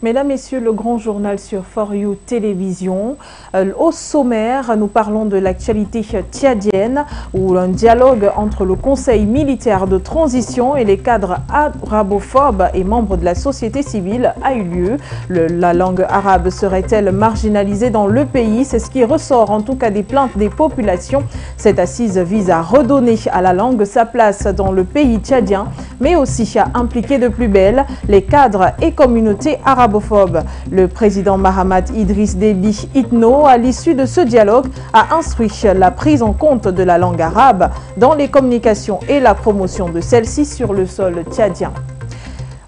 Mesdames, Messieurs, le grand journal sur For You Télévision. Au sommaire, nous parlons de l'actualité tchadienne où un dialogue entre le Conseil militaire de transition et les cadres arabophobes et membres de la société civile a eu lieu. La langue arabe serait-elle marginalisée dans le pays? C'est ce qui ressort en tout cas des plaintes des populations. Cette assise vise à redonner à la langue sa place dans le pays tchadien, mais aussi à impliquer de plus belle les cadres et communautés arabophobes. Le président Mahamat Idriss Déby Itno, à l'issue de ce dialogue, a instruit la prise en compte de la langue arabe dans les communications et la promotion de celle-ci sur le sol tchadien.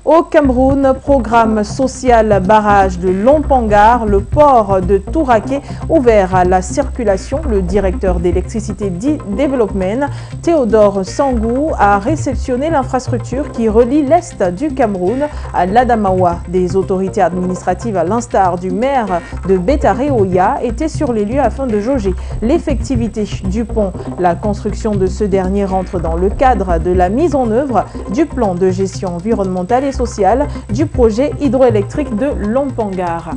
Au Cameroun, programme social barrage de Lompangar, le port de Touraké ouvert à la circulation. Le directeur d'électricité Development, Théodore Sangou, a réceptionné l'infrastructure qui relie l'est du Cameroun à l'Adamawa. Des autorités administratives, à l'instar du maire de Bétaré Oya, étaient sur les lieux afin de jauger l'effectivité du pont. La construction de ce dernier rentre dans le cadre de la mise en œuvre du plan de gestion environnementale et sociale du projet hydroélectrique de Lompangar.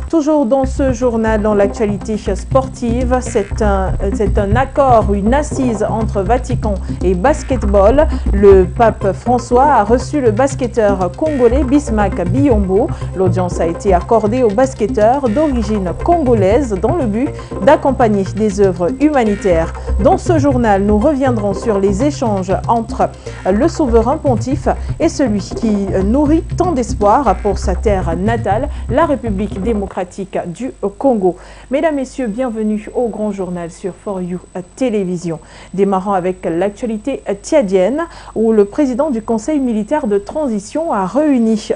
Toujours dans ce journal, dans l'actualité sportive, c'est un accord, une assise entre Vatican et basketball. Le pape François a reçu le basketteur congolais Bismack Biyombo. L'audience a été accordée aux basketteurs d'origine congolaise dans le but d'accompagner des œuvres humanitaires. Dans ce journal, nous reviendrons sur les échanges entre le souverain pontife et celui qui nourrit tant d'espoir pour sa terre natale, la République démocratique du Congo. Mesdames, Messieurs, bienvenue au grand journal sur For You Télévision. Démarrant avec l'actualité tchadienne où le président du Conseil militaire de transition a réuni,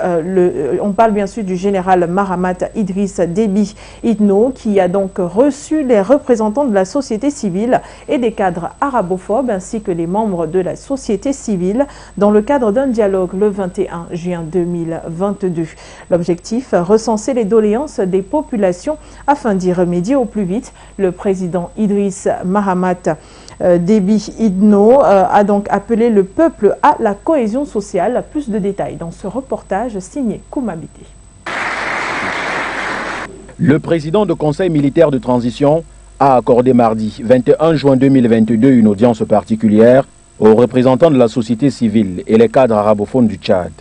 on parle bien sûr du général Mahamat Idriss Déby Itno, qui a donc reçu les représentants de la société civile et des cadres arabophobes ainsi que les membres de la société civile dans le cadre d'un dialogue le 21 juin 2022. L'objectif, recenser les doléances des populations afin d'y remédier au plus vite. Le président Idriss Mahamat Déby Itno a donc appelé le peuple à la cohésion sociale. Plus de détails dans ce reportage signé Koumabité. Le président du Conseil militaire de transition a accordé mardi 21 juin 2022 une audience particulière aux représentants de la société civile et les cadres arabophones du Tchad.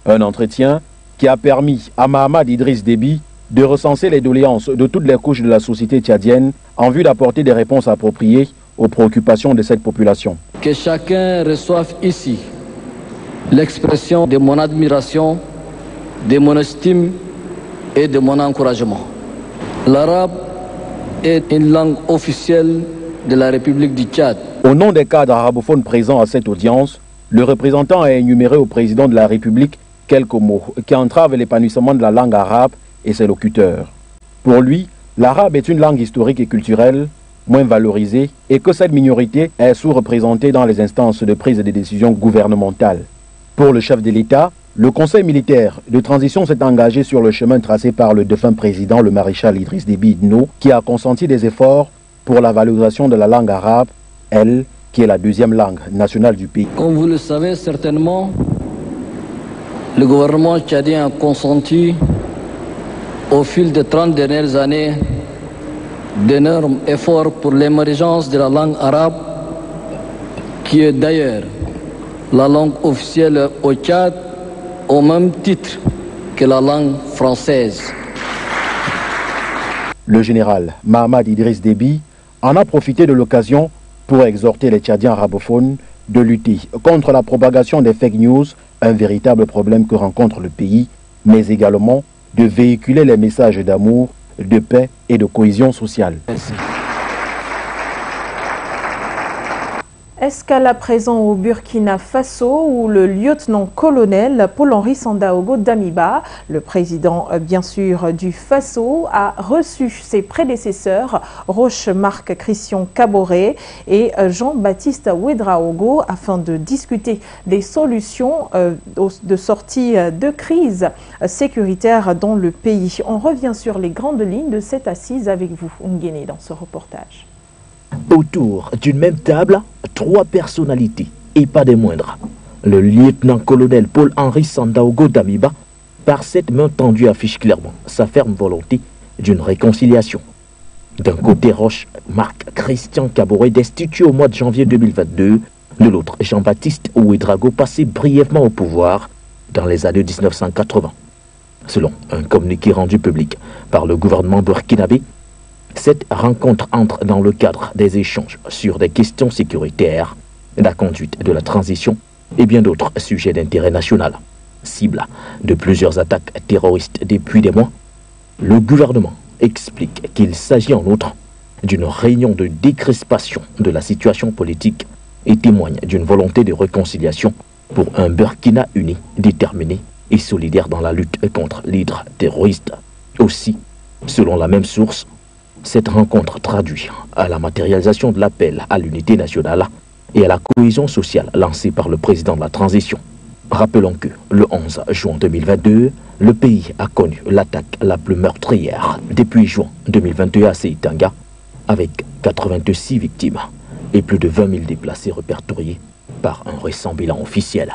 Un entretien qui a permis à Mahamat Idriss Déby de recenser les doléances de toutes les couches de la société tchadienne en vue d'apporter des réponses appropriées aux préoccupations de cette population. Que chacun reçoive ici l'expression de mon admiration, de mon estime et de mon encouragement. L'arabe est une langue officielle de la République du Tchad. Au nom des cadres arabophones présents à cette audience, le représentant a énuméré au président de la République quelques mots qui entravent l'épanouissement de la langue arabe et ses locuteurs. Pour lui, l'arabe est une langue historique et culturelle moins valorisée et que cette minorité est sous-représentée dans les instances de prise de décision gouvernementales. Pour le chef de l'État, le Conseil militaire de transition s'est engagé sur le chemin tracé par le défunt président, le maréchal Idriss Déby Itno, qui a consenti des efforts pour la valorisation de la langue arabe, elle qui est la deuxième langue nationale du pays. Comme vous le savez certainement, le gouvernement tchadien a consenti au fil des 30 dernières années d'énormes efforts pour l'émergence de la langue arabe, qui est d'ailleurs la langue officielle au Tchad, au même titre que la langue française. Le général Mahamat Idriss Déby en a profité de l'occasion pour exhorter les Tchadiens arabophones de lutter contre la propagation des fake news, un véritable problème que rencontre le pays, mais également de véhiculer les messages d'amour, de paix et de cohésion sociale. Merci. Escale à présent au Burkina Faso où le lieutenant-colonel Paul-Henri Sandaogo Damiba, le président bien sûr du Faso, a reçu ses prédécesseurs Roch-Marc Christian Kaboré et Jean-Baptiste Ouedraogo afin de discuter des solutions de sortie de crise sécuritaire dans le pays. On revient sur les grandes lignes de cette assise avec vous, Nguéné, dans ce reportage. Autour d'une même table, 3 personnalités, et pas des moindres. Le lieutenant-colonel Paul-Henri Sandaogo Damiba, par cette main tendue affiche clairement sa ferme volonté d'une réconciliation. D'un côté, Roch-Marc Christian Kaboré, destitué au mois de janvier 2022, de l'autre, Jean-Baptiste Ouedraogo, passé brièvement au pouvoir dans les années 1980. Selon un communiqué rendu public par le gouvernement burkinabé, cette rencontre entre dans le cadre des échanges sur des questions sécuritaires, la conduite de la transition et bien d'autres sujets d'intérêt national. Cible de plusieurs attaques terroristes depuis des mois, le gouvernement explique qu'il s'agit en outre d'une réunion de décrispation de la situation politique et témoigne d'une volonté de réconciliation pour un Burkina uni, déterminé et solidaire dans la lutte contre l'hydre terroriste. Aussi, selon la même source, cette rencontre traduit à la matérialisation de l'appel à l'unité nationale et à la cohésion sociale lancée par le président de la transition. Rappelons que le 11 juin 2022, le pays a connu l'attaque la plus meurtrière depuis juin 2021 à Seitanga, avec 86 victimes et plus de 20 000 déplacés répertoriés par un récent bilan officiel.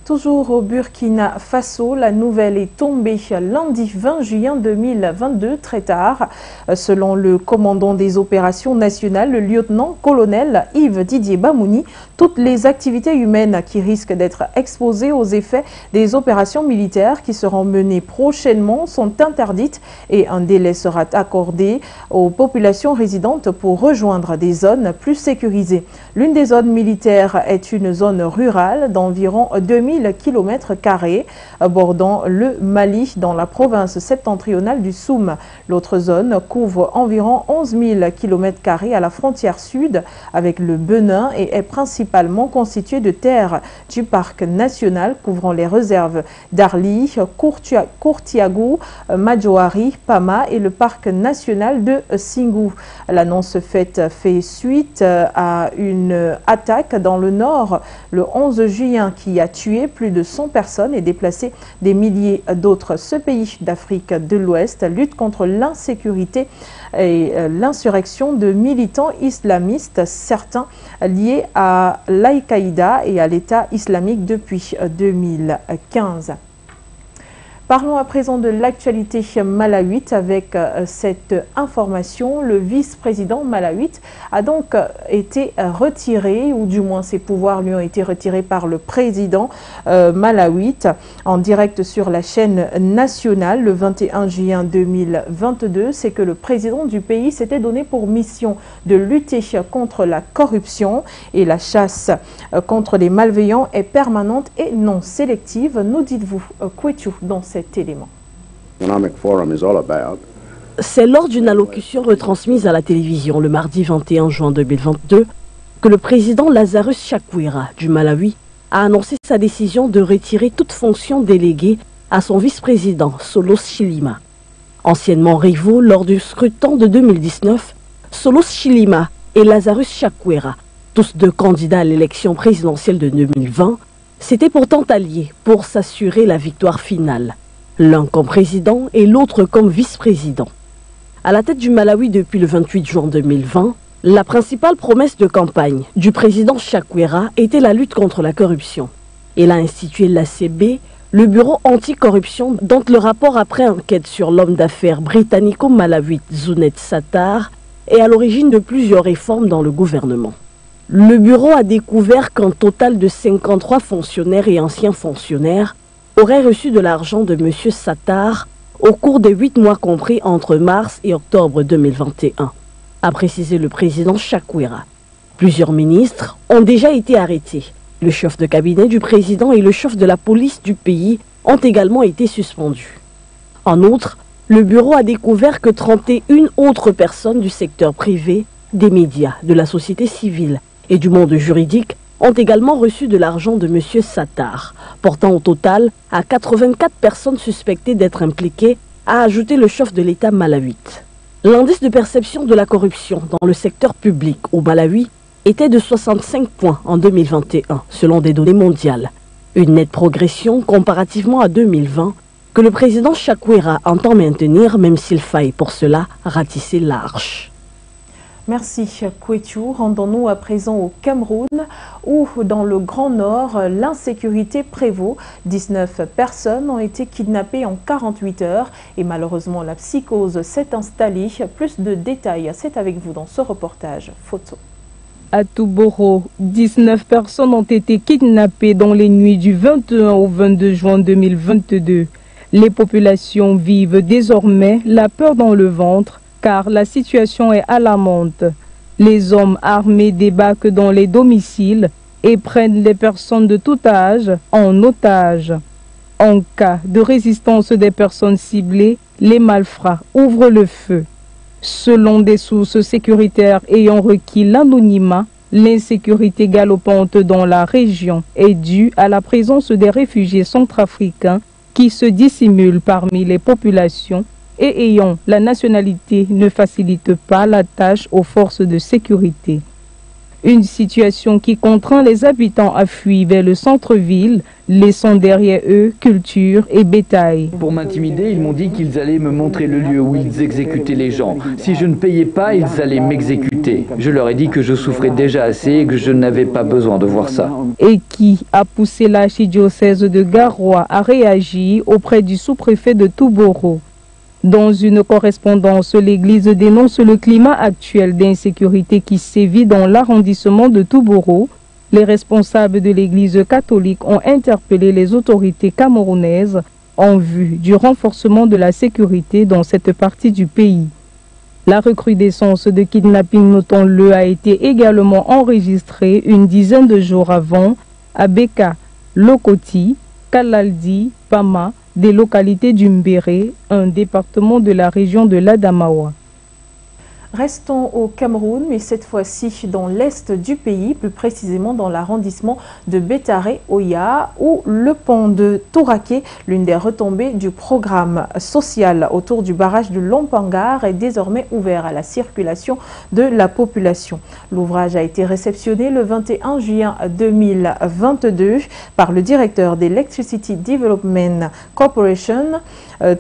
Toujours au Burkina Faso, la nouvelle est tombée lundi 20 juin 2022, très tard. Selon le commandant des opérations nationales, le lieutenant-colonel Yves Didier Bamouni, toutes les activités humaines qui risquent d'être exposées aux effets des opérations militaires qui seront menées prochainement sont interdites et un délai sera accordé aux populations résidentes pour rejoindre des zones plus sécurisées. L'une des zones militaires est une zone rurale d'environ 2000 km² bordant le Mali dans la province septentrionale du Soum. L'autre zone couvre environ 11 000 km² à la frontière sud avec le Bénin et est principalement constituée de terres du parc national couvrant les réserves d'Arli, Courtiagou, Madjoari, Pama et le parc national de Singou. L'annonce fait suite à une attaque dans le nord le 11 juin qui a tué plus de 100 personnes et déplacé des milliers d'autres. Ce pays d'Afrique de l'Ouest lutte contre l'insécurité et l'insurrection de militants islamistes, certains liés à l'Al-Qaïda et à l'État islamique depuis 2015. Parlons à présent de l'actualité malawite avec cette information. Le vice-président malawite a donc été retiré, ou du moins ses pouvoirs lui ont été retirés par le président malawite en direct sur la chaîne nationale le 21 juin 2022. C'est que le président du pays s'était donné pour mission de lutter contre la corruption et la chasse contre les malveillants est permanente et non sélective. Nous dites-vous, Kwetu, dans cet élément. C'est lors d'une allocution retransmise à la télévision le mardi 21 juin 2022 que le président Lazarus Chakwera du Malawi a annoncé sa décision de retirer toute fonction déléguée à son vice-président Solos Chilima. Anciennement rivaux lors du scrutin de 2019, Solos Chilima et Lazarus Chakwera, tous deux candidats à l'élection présidentielle de 2020, s'étaient pourtant alliés pour s'assurer la victoire finale, l'un comme président et l'autre comme vice-président. À la tête du Malawi depuis le 28 juin 2020, la principale promesse de campagne du président Chakwera était la lutte contre la corruption. Il a institué l'ACB, le bureau anticorruption dont le rapport après enquête sur l'homme d'affaires britannico-malawite Zunet Sattar est à l'origine de plusieurs réformes dans le gouvernement. Le bureau a découvert qu'un total de 53 fonctionnaires et anciens fonctionnaires auraient reçu de l'argent de M. Sattar au cours des 8 mois compris entre mars et octobre 2021, a précisé le président Chakwera. Plusieurs ministres ont déjà été arrêtés. Le chef de cabinet du président et le chef de la police du pays ont également été suspendus. En outre, le bureau a découvert que 31 autres personnes du secteur privé, des médias, de la société civile et du monde juridique ont également reçu de l'argent de M. Sattar, portant au total à 84 personnes suspectées d'être impliquées, a ajouté le chef de l'État malawite. L'indice de perception de la corruption dans le secteur public au Malawi était de 65 points en 2021, selon des données mondiales. Une nette progression comparativement à 2020 que le président Chakwera entend maintenir, même s'il faille pour cela ratisser large. Merci Kwetu. Rendons-nous à présent au Cameroun où dans le Grand Nord, l'insécurité prévaut. 19 personnes ont été kidnappées en 48 heures et malheureusement la psychose s'est installée. Plus de détails, c'est avec vous dans ce reportage photo. À Touboro, 19 personnes ont été kidnappées dans les nuits du 21 au 22 juin 2022. Les populations vivent désormais la peur dans le ventre car la situation est alarmante. Les hommes armés débarquent dans les domiciles et prennent les personnes de tout âge en otage. En cas de résistance des personnes ciblées, les malfrats ouvrent le feu. Selon des sources sécuritaires ayant requis l'anonymat, l'insécurité galopante dans la région est due à la présence des réfugiés centrafricains qui se dissimulent parmi les populations et ayant la nationalité ne facilite pas la tâche aux forces de sécurité. Une situation qui contraint les habitants à fuir vers le centre-ville, laissant derrière eux culture et bétail. Pour m'intimider, ils m'ont dit qu'ils allaient me montrer le lieu où ils exécutaient les gens. Si je ne payais pas, ils allaient m'exécuter. Je leur ai dit que je souffrais déjà assez et que je n'avais pas besoin de voir ça. Et qui a poussé l'archidiocèse de Garoua à réagir auprès du sous-préfet de Touboro. Dans une correspondance, l'Église dénonce le climat actuel d'insécurité qui sévit dans l'arrondissement de Touboro. Les responsables de l'Église catholique ont interpellé les autorités camerounaises en vue du renforcement de la sécurité dans cette partie du pays. La recrudescence de kidnapping, notons-le, a été également enregistrée une dizaine de jours avant à Beka, Lokoti, Kalaldi, Pama, des localités du Mbéré, un département de la région de l'Adamawa. Restons au Cameroun, mais cette fois-ci dans l'est du pays, plus précisément dans l'arrondissement de Bétaré-Oya, où le pont de Touraké, l'une des retombées du programme social autour du barrage de Lompangar, est désormais ouvert à la circulation de la population. L'ouvrage a été réceptionné le 21 juin 2022 par le directeur d'Electricity Development Corporation,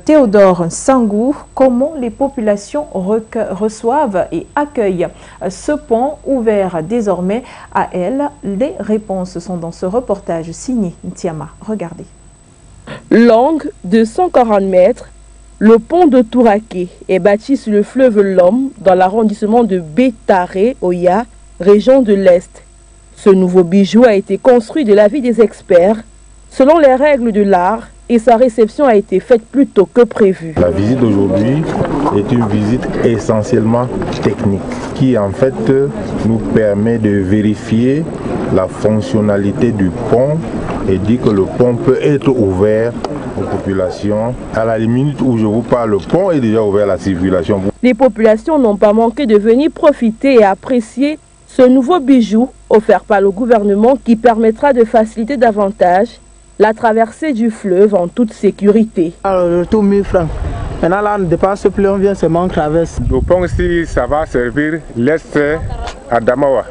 Théodore Sangou. Comment les populations reçoivent et accueillent ce pont ouvert désormais à elles? Les réponses sont dans ce reportage signé Ntiama. Regardez. Long de 140 mètres, le pont de Touraké est bâti sur le fleuve Lom dans l'arrondissement de Bétaré-Oya, région de l'Est. Ce nouveau bijou a été construit de l'avis des experts selon les règles de l'art et sa réception a été faite plus tôt que prévu. La visite d'aujourd'hui est une visite essentiellement technique qui en fait nous permet de vérifier la fonctionnalité du pont et dit que le pont peut être ouvert aux populations. À la minute où je vous parle, le pont est déjà ouvert à la circulation. Les populations n'ont pas manqué de venir profiter et apprécier ce nouveau bijou offert par le gouvernement qui permettra de faciliter davantage la traversée du fleuve en toute sécurité. Alors, le retour 1000 francs. Maintenant, là, on ne dépasse plus, on vient seulement traverser. Le pont ici, ça va servir l'Est à Damawa.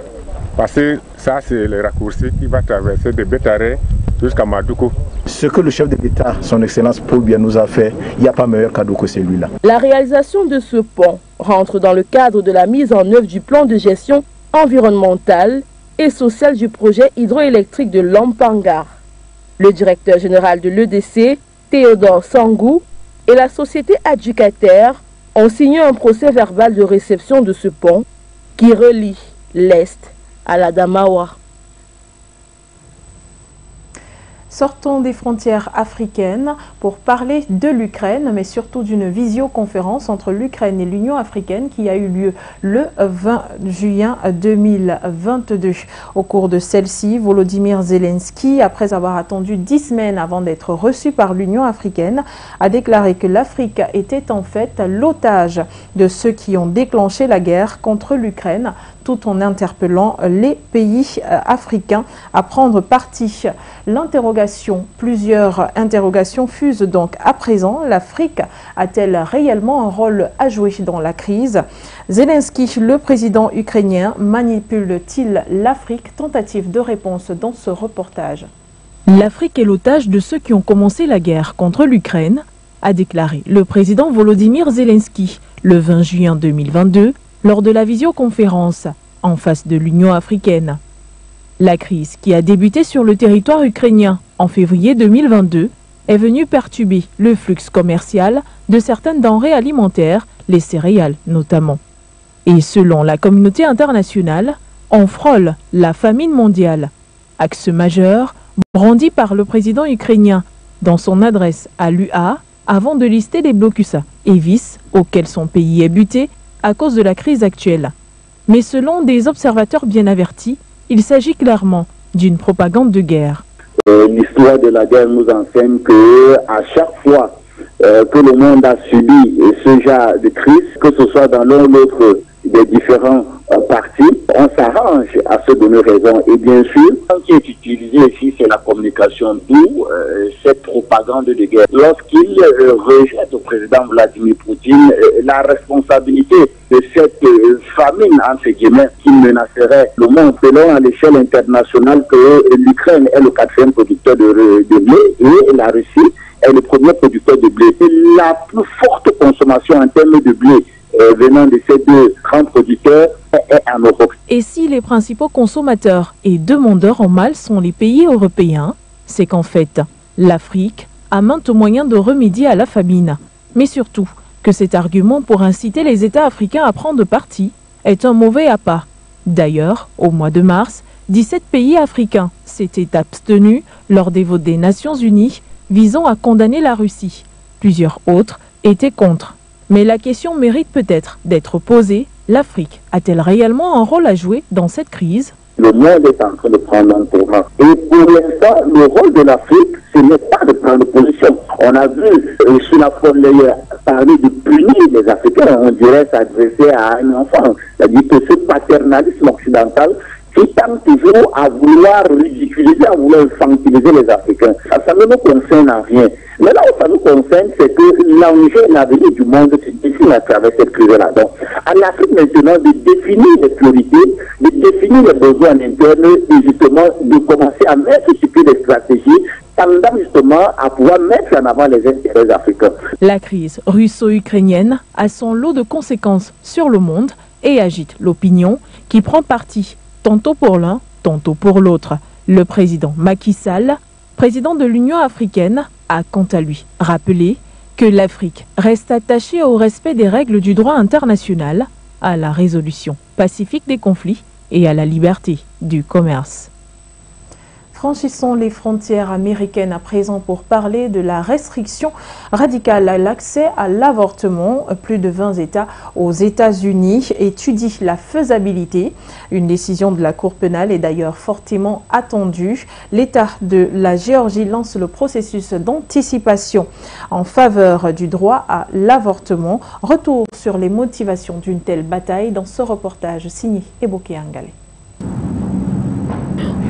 Parce que ça, c'est le raccourci qui va traverser de Bétaré jusqu'à Madoukou. Ce que le chef de l'État, son Excellence Paul Biya, nous a fait, il n'y a pas meilleur cadeau que celui-là. La réalisation de ce pont rentre dans le cadre de la mise en œuvre du plan de gestion environnementale et sociale du projet hydroélectrique de Lompangar. Le directeur général de l'EDC, Théodore Sangou, et la société adjudicataire ont signé un procès verbal de réception de ce pont qui relie l'Est à l'Adamawa. Sortons des frontières africaines pour parler de l'Ukraine, mais surtout d'une visioconférence entre l'Ukraine et l'Union africaine qui a eu lieu le 20 juin 2022. Au cours de celle-ci, Volodymyr Zelensky, après avoir attendu 10 semaines avant d'être reçu par l'Union africaine, a déclaré que l'Afrique était en fait l'otage de ceux qui ont déclenché la guerre contre l'Ukraine, tout en interpellant les pays africains à prendre parti. Plusieurs interrogations fusent donc à présent. L'Afrique a-t-elle réellement un rôle à jouer dans la crise? Zelensky, le président ukrainien, manipule-t-il l'Afrique? Tentative de réponse dans ce reportage. L'Afrique est l'otage de ceux qui ont commencé la guerre contre l'Ukraine, a déclaré le président Volodymyr Zelensky le 20 juin 2022 lors de la visioconférence en face de l'Union africaine. La crise qui a débuté sur le territoire ukrainien en février 2022 est venue perturber le flux commercial de certaines denrées alimentaires, les céréales notamment. Et selon la communauté internationale, on frôle la famine mondiale, axe majeur brandi par le président ukrainien dans son adresse à l'UA avant de lister les blocus et vices auxquels son pays est buté à cause de la crise actuelle. Mais selon des observateurs bien avertis, il s'agit clairement d'une propagande de guerre. L'histoire de la guerre nous enseigne que à chaque fois que le monde a subi ce genre de crise, que ce soit dans l'un ou l'autre des différents partis, on s'arrange à se donner raison. Et bien sûr, ce qui est utilisé ici, c'est la communication, d'où cette propagande de guerre. Lorsqu'il rejette au président Vladimir Poutine la responsabilité de cette famine, entre guillemets, qui menacerait le monde, selon à l'échelle internationale que l'Ukraine est le 4e producteur de blé et la Russie est le premier producteur de blé. La plus forte consommation en termes de blé venant de ces deux grands producteurs est en Europe. Et si les principaux consommateurs et demandeurs en mal sont les pays européens, c'est qu'en fait, l'Afrique a maintes moyens de remédier à la famine. Mais surtout, que cet argument pour inciter les États africains à prendre parti est un mauvais appât. D'ailleurs, au mois de mars, 17 pays africains s'étaient abstenus lors des votes des Nations Unies visant à condamner la Russie. Plusieurs autres étaient contre. Mais la question mérite peut-être d'être posée. L'Afrique a-t-elle réellement un rôle à jouer dans cette crise? Le monde est en train de prendre un tournant. Et pour l'instant, le rôle de l'Afrique, ce n'est pas de prendre position. On a vu sur la Leyen parler de punir les Africains. On dirait s'adresser à un enfant. C'est-à-dire que ce paternalisme occidental qui tente toujours à vouloir ridiculiser, à vouloir infantiliser les Africains. Ça ne nous concerne en rien. Mais là où ça nous concerne, c'est que l'enjeu et l'avenir du monde se dessine à travers cette crise-là. Donc, à l'Afrique maintenant de définir les priorités, de définir les besoins en interne et justement de commencer à mettre sur pied des stratégies tendant justement à pouvoir mettre en avant les intérêts africains. La crise russo-ukrainienne a son lot de conséquences sur le monde et agite l'opinion qui prend parti tantôt pour l'un, tantôt pour l'autre. Le président Macky Sall, président de l'Union africaine, a quant à lui rappelé que l'Afrique reste attachée au respect des règles du droit international, à la résolution pacifique des conflits et à la liberté du commerce. Franchissons les frontières américaines à présent pour parler de la restriction radicale à l'accès à l'avortement. Plus de 20 États aux États-Unis étudient la faisabilité. Une décision de la Cour pénale est d'ailleurs fortement attendue. L'État de la Géorgie lance le processus d'anticipation en faveur du droit à l'avortement. Retour sur les motivations d'une telle bataille dans ce reportage signé Eboke Angale.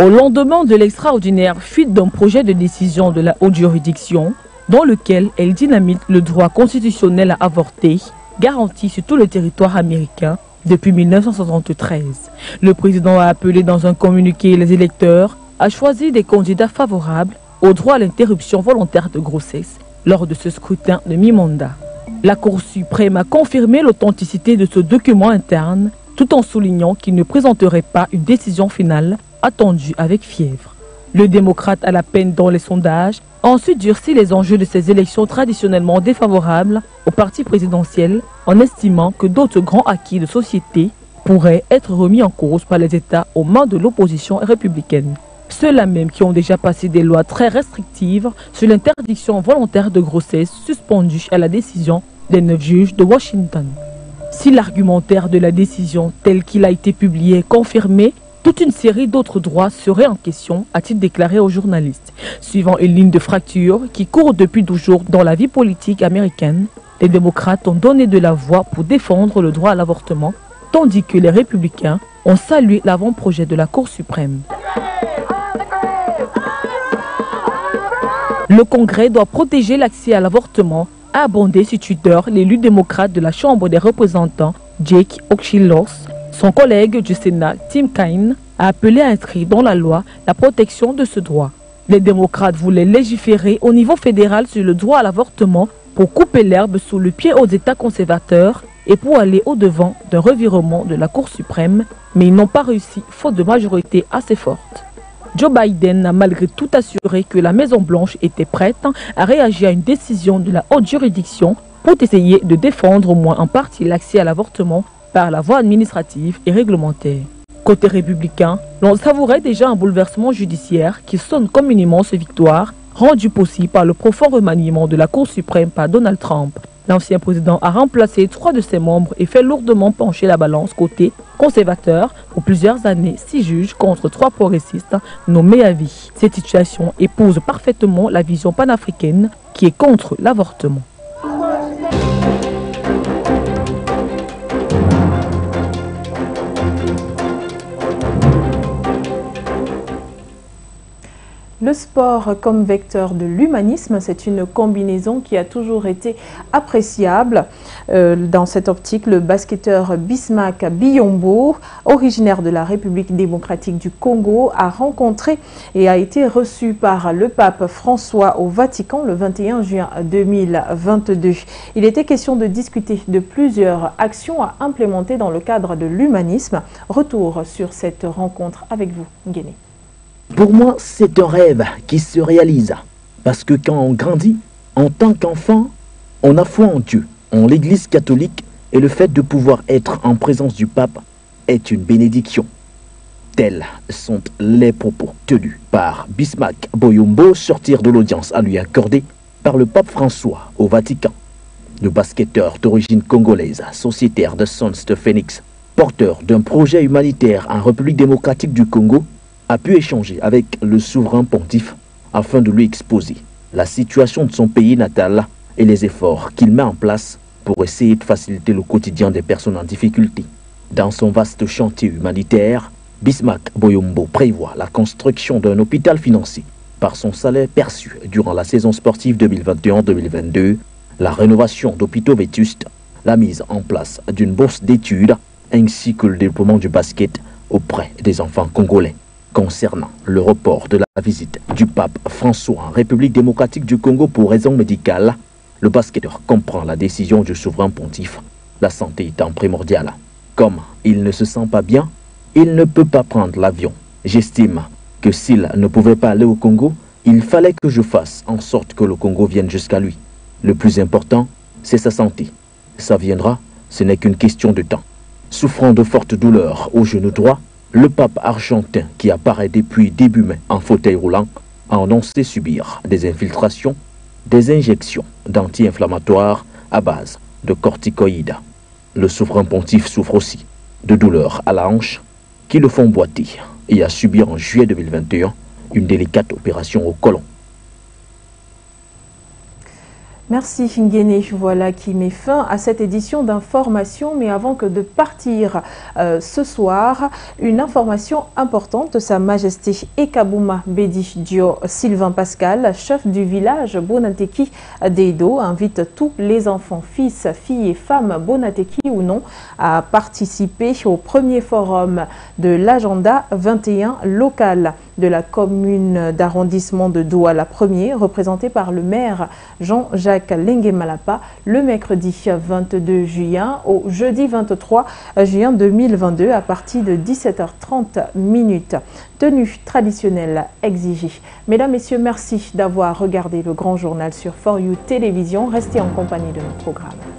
Au lendemain de l'extraordinaire fuite d'un projet de décision de la haute juridiction, dans lequel elle dynamite le droit constitutionnel à avorter, garanti sur tout le territoire américain depuis 1973. Le président a appelé dans un communiqué les électeurs à choisir des candidats favorables au droit à l'interruption volontaire de grossesse lors de ce scrutin de mi-mandat. La Cour suprême a confirmé l'authenticité de ce document interne, tout en soulignant qu'il ne présenterait pas une décision finale attendu avec fièvre. Le démocrate à la peine dans les sondages a ensuite durci les enjeux de ces élections traditionnellement défavorables au parti présidentiel en estimant que d'autres grands acquis de société pourraient être remis en cause par les États aux mains de l'opposition républicaine. Ceux-là même qui ont déjà passé des lois très restrictives sur l'interdiction volontaire de grossesse suspendues à la décision des 9 juges de Washington. Si l'argumentaire de la décision tel qu'il a été publié est confirmé, toute une série d'autres droits seraient en question, a-t-il déclaré aux journalistes. Suivant une ligne de fracture qui court depuis toujours dans la vie politique américaine, les démocrates ont donné de la voix pour défendre le droit à l'avortement, tandis que les républicains ont salué l'avant-projet de la Cour suprême. Le Congrès doit protéger l'accès à l'avortement, a abondé sur Twitter l'élu démocrate de la Chambre des représentants, Jake Ochilos. Son collègue du Sénat, Tim Kaine, a appelé à inscrire dans la loi la protection de ce droit. Les démocrates voulaient légiférer au niveau fédéral sur le droit à l'avortement pour couper l'herbe sous le pied aux États conservateurs et pour aller au-devant d'un revirement de la Cour suprême, mais ils n'ont pas réussi faute de majorité assez forte. Joe Biden a malgré tout assuré que la Maison-Blanche était prête à réagir à une décision de la haute juridiction pour essayer de défendre au moins en partie l'accès à l'avortement par la voie administrative et réglementaire. Côté républicain, l'on savourait déjà un bouleversement judiciaire qui sonne comme une immense victoire, rendue possible par le profond remaniement de la Cour suprême par Donald Trump. L'ancien président a remplacé 3 de ses membres et fait lourdement pencher la balance côté conservateur pour plusieurs années, 6 juges contre 3 progressistes nommés à vie. Cette situation épouse parfaitement la vision panafricaine qui est contre l'avortement. Le sport comme vecteur de l'humanisme, c'est une combinaison qui a toujours été appréciable. Dans cette optique, le basketteur Bismack Biyombo, originaire de la République démocratique du Congo, a rencontré et a été reçu par le pape François au Vatican le 21 juin 2022. Il était question de discuter de plusieurs actions à implémenter dans le cadre de l'humanisme. Retour sur cette rencontre avec vous, Nguéné. Pour moi, c'est un rêve qui se réalise. Parce que quand on grandit, en tant qu'enfant, on a foi en Dieu, en l'Église catholique, et le fait de pouvoir être en présence du pape est une bénédiction. Tels sont les propos tenus par Bismack Biyombo sortir de l'audience à lui accordée par le pape François au Vatican. Le basketteur d'origine congolaise, sociétaire de Sons de Phoenix, porteur d'un projet humanitaire en République démocratique du Congo, a pu échanger avec le souverain pontife afin de lui exposer la situation de son pays natal et les efforts qu'il met en place pour essayer de faciliter le quotidien des personnes en difficulté. Dans son vaste chantier humanitaire, Bismack Biyombo prévoit la construction d'un hôpital financé par son salaire perçu durant la saison sportive 2021-2022, la rénovation d'hôpitaux vétustes, la mise en place d'une bourse d'études ainsi que le déploiement du basket auprès des enfants congolais. Concernant le report de la visite du pape François en République démocratique du Congo pour raisons médicales, le basketteur comprend la décision du souverain pontife, la santé étant primordiale. Comme il ne se sent pas bien, il ne peut pas prendre l'avion. J'estime que s'il ne pouvait pas aller au Congo, il fallait que je fasse en sorte que le Congo vienne jusqu'à lui. Le plus important, c'est sa santé. Ça viendra, ce n'est qu'une question de temps. Souffrant de fortes douleurs au genou droit, le pape argentin, qui apparaît depuis début mai en fauteuil roulant, a annoncé subir des infiltrations, des injections d'anti-inflammatoires à base de corticoïdes. Le souverain pontife souffre aussi de douleurs à la hanche qui le font boiter et a subi en juillet 2021 une délicate opération au côlon. Merci Nguéné, voilà qui met fin à cette édition d'information. Mais avant que de partir ce soir, une information importante. Sa Majesté Ekabouma Bedi Dio Sylvain Pascal, chef du village Bonateki d'Edo, invite tous les enfants, fils, filles et femmes, Bonateki ou non, à participer au premier forum de l'agenda 21 local de la commune d'arrondissement de Douala 1er, représenté par le maire Jean-Jacques Lengue-Malapa, le mercredi 22 juin au jeudi 23 juin 2022 à partir de 17h30. Tenue traditionnelle exigée. Mesdames, Messieurs, merci d'avoir regardé le grand journal sur For You Télévision. Restez en compagnie de nos programmes.